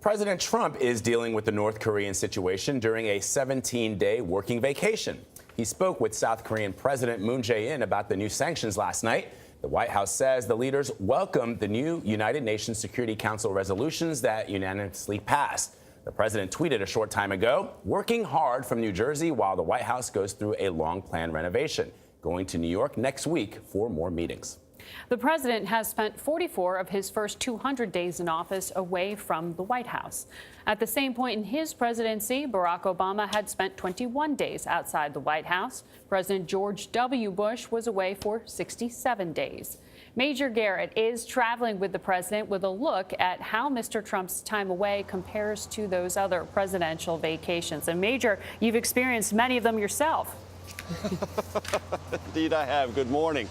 President Trump is dealing with the North Korean situation during a 17-day working vacation. He spoke with South Korean President Moon Jae-in about the new sanctions last night. The White House says the leaders welcomed the new United Nations Security Council resolutions that unanimously passed. The president tweeted a short time ago, working hard from New Jersey while the White House goes through a long-planned renovation, going to New York next week for more meetings. The president has spent 44 of his first 200 days in office away from the White House. At the same point in his presidency, Barack Obama had spent 21 days outside the White House. President George W. Bush was away for 67 days. Major Garrett is traveling with the president with a look at how Mr. Trump's time away compares to those other presidential vacations. And Major, you've experienced many of them yourself. Indeed, I have. Good morning.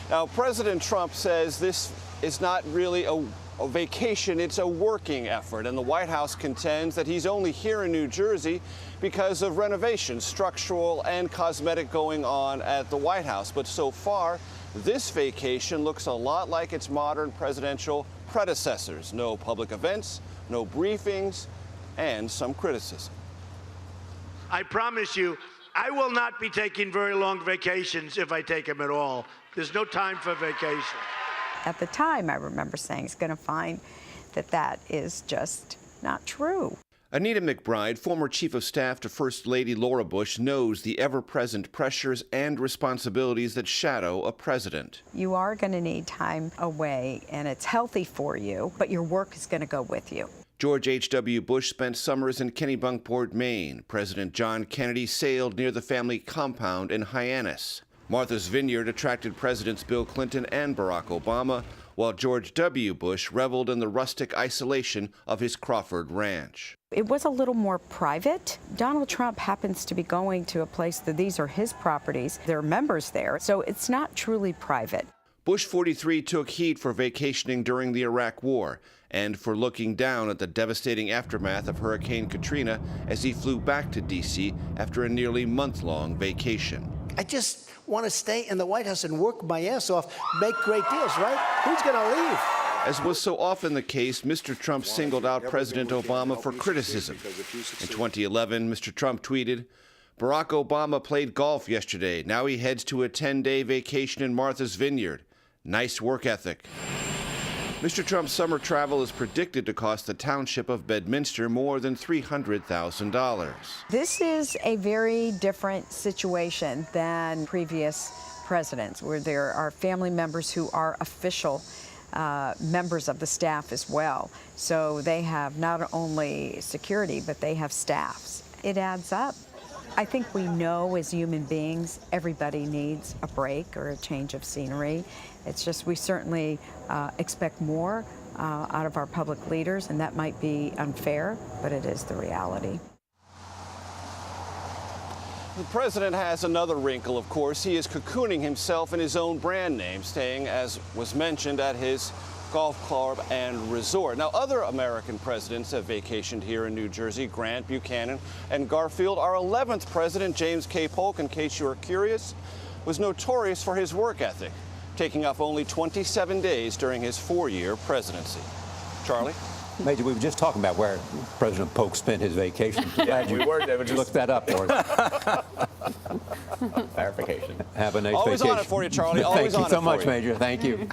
Now, President Trump says this is not really a vacation, it's a working effort. And the White House contends that he's only here in New Jersey because of renovations, structural and cosmetic, going on at the White House. But so far, this vacation looks a lot like its modern presidential predecessors. No public events, no briefings, and some criticism. I promise you, I will not be taking very long vacations if I take them at all. There's no time for vacation. At the time, I remember saying he's going to find that that is just not true. Anita McBride, former chief of staff to First Lady Laura Bush, knows the ever-present pressures and responsibilities that shadow a president. You are going to need time away, and it's healthy for you, but your work is going to go with you. George H.W. Bush spent summers in Kennebunkport, Maine. President John Kennedy sailed near the family compound in Hyannis. Martha's Vineyard attracted Presidents Bill Clinton and Barack Obama, while George W. Bush reveled in the rustic isolation of his Crawford Ranch. It was a little more private. Donald Trump happens to be going to a place that these are his properties. There are members there, so it's not truly private. Bush 43 took heat for vacationing during the Iraq War and for looking down at the devastating aftermath of Hurricane Katrina as he flew back to D.C. after a nearly month-long vacation. I just want to stay in the White House and work my ass off, make great deals, right? Who's going to leave? As was so often the case, Mr. Trump singled out President Obama for criticism. In 2011, Mr. Trump tweeted, "Barack Obama played golf yesterday. Now he heads to a 10-day vacation in Martha's Vineyard. Nice work ethic." Mr. Trump's summer travel is predicted to cost the township of Bedminster more than $300,000. This is a very different situation than previous presidents, where there are family members who are official members of the staff as well. So they have not only security, but they have staffs. It adds up. I think we know as human beings, everybody needs a break or a change of scenery. It's just we certainly expect more out of our public leaders, and that might be unfair, but it is the reality. The president has another wrinkle, of course. He is cocooning himself in his own brand name, staying, as was mentioned, at his golf club and resort. Now, other American presidents have vacationed here in New Jersey. Grant, Buchanan, and Garfield. Our 11th president, James K. Polk, in case you are curious, was notorious for his work ethic, taking off only 27 days during his 4-year presidency. Charlie? Major, we were just talking about where President Polk spent his vacation. Glad you looked that up for us. Clarification. Have a nice Always vacation. on it for you, Charlie. Always Thank on you it so for much, you. Major. Thank you.